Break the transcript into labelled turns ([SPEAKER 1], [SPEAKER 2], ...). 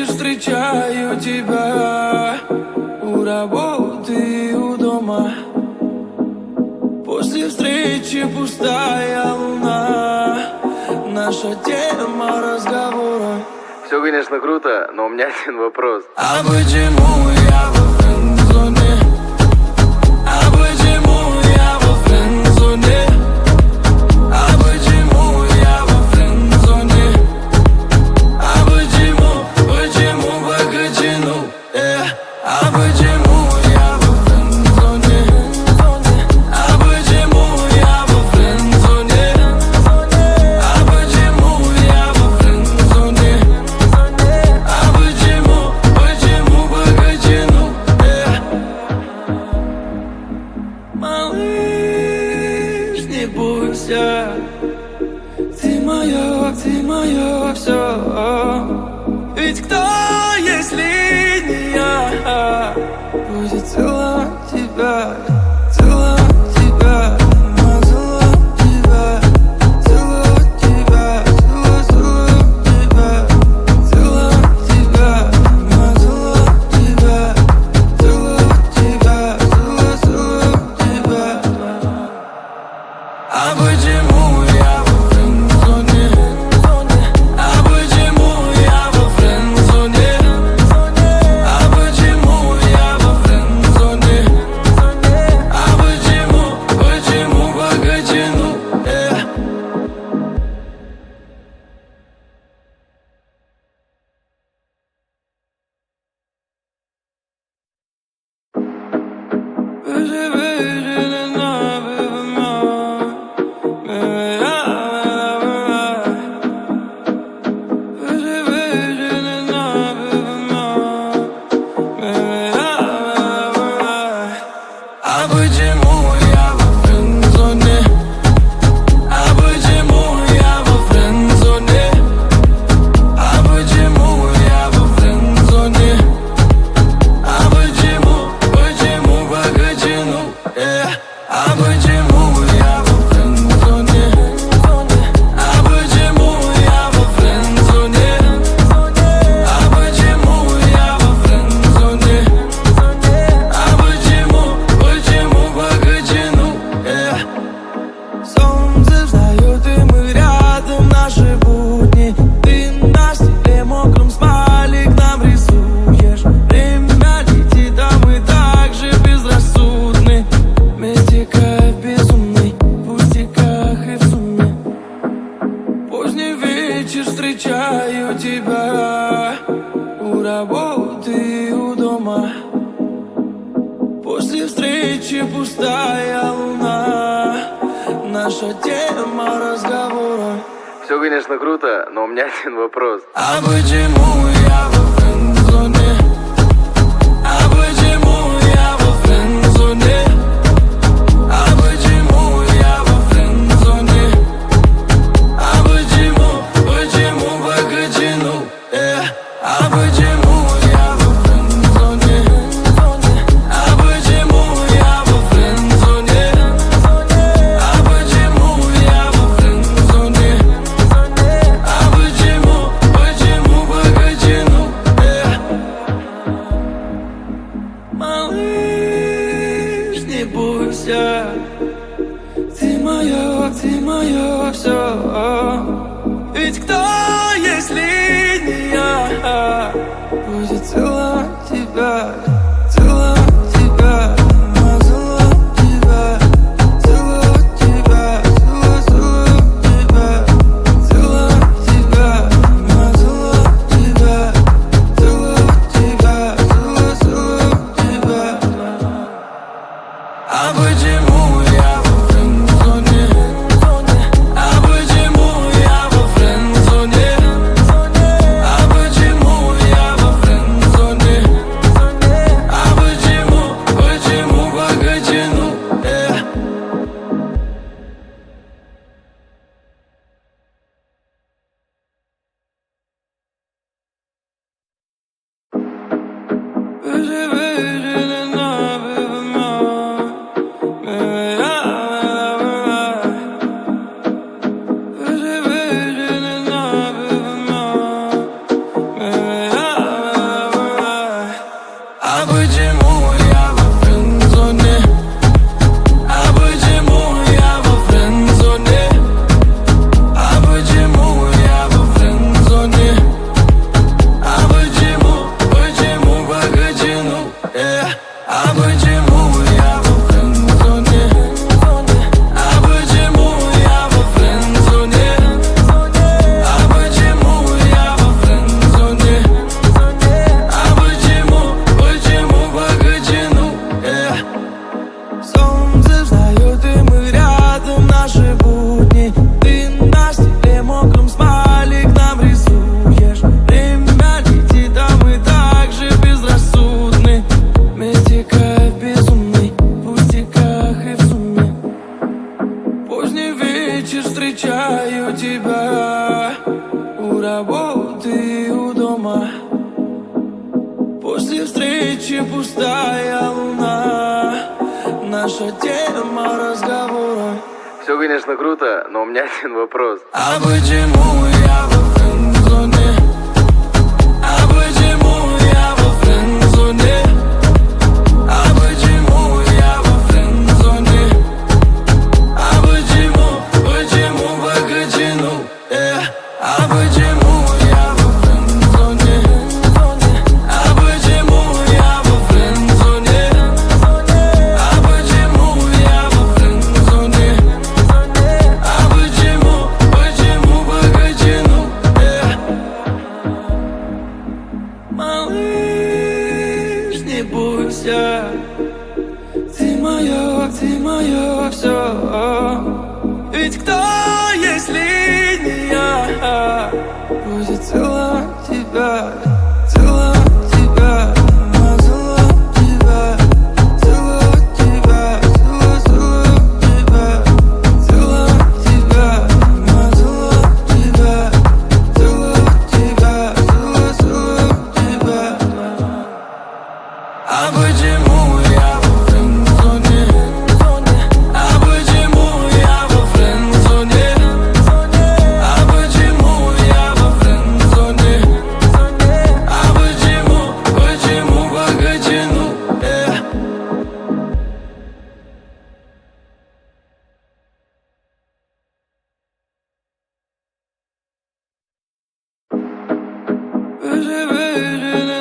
[SPEAKER 1] Встречаю тебя у работы и у дома. После встречи пустая луна. Наша тема разговора.
[SPEAKER 2] Все, конечно, круто, но у меня один вопрос.
[SPEAKER 1] А почему я во френд-зоне? А почему я во френд-зоне? А почему я во френд-зоне? А почему покачину? А почему я во френд-зоне? А почему я во френд-зоне? А почему я во френд-зоне? А почему покачину? Малыш, не бойся, ты мое все. Ведь кто, если не я, будет целовать тебя, целовать тебя, целовать тебя, целовать тебя, целовать тебя, целовать тебя, целовать тебя, целовать тебя, целовать тебя. А почему я во френд-зоне? А почему я во френд-зоне? А почему я во френд-зоне? А почему покачину? А почему я во френд-зоне? А почему я во френд-зоне? А почему я во френд-зоне? А почему покачину? А почему я во френд-зоне? А почему я во френд-зоне? А почему я во френд-зоне? А почему покачину? Солнце встает, и мы рядом, наши будни. Ты на стекле мокром смайлик нам рисуешь. Время летит, а мы так же безрассудны. Вместе кайф безумный, в пустяках и в сумме. Поздний вечер, встречаю тебя у работы и у дома. После встречи пустая луна. Наша тема разговора.
[SPEAKER 2] Все, конечно, круто, но у меня один вопрос.
[SPEAKER 1] А почему я во френд-зоне? А почему я во френд-зоне? А почему я во френд-зоне? А почему покачину? А почему я во френд-зоне? А почему я во френд-зоне? А почему я во френд-зоне? А почему покачину? ты мое все. Ведь кто, если не я, будет целовать тебя, целовать тебя, целовать тебя, целовать тебя, целовать тебя, целовать тебя, целовать тебя, целовать тебя, целовать тебя. А почему я во френдзоне? А почему я во френдзоне? А почему я во френдзоне? А почему погодину? А почему я во френдзоне? А почему я во френдзоне? А почему я во френдзоне? А почему погодину? А почему я во френдзоне? А почему я во френдзоне? А почему я во френдзоне? А почему погодину? Солнце встает, и мы рядом, наши будни. Ты на стекле мокрым смайлик нам рисуешь. Время летит, а мы так же безрассудны. Вместе кайф безумный, в пустяках и в сумме. Поздний вечер, встречаю тебя у работы и у дома. После встречи пустая луна, наша тема разговора.
[SPEAKER 2] Все, конечно, круто, но у меня один вопрос.
[SPEAKER 1] А почему я во френдзоне? А почему я во френдзоне? А почему я во френдзоне? А почему погодину? А почему я во френдзоне? А почему я во френдзоне? А почему я во френдзоне? А почему погодину? Малыш, не бойся, ты мое все. Ведь кто, если не я, будет целовать тебя, целовать тебя, целовать тебя, целовать тебя, целовать тебя, целовать тебя, целовать тебя, целовать тебя, целовать тебя. А почему я во френдзоне? А почему я во френдзоне? А почему я во френдзоне? А почему погодину? Выжи, выжи,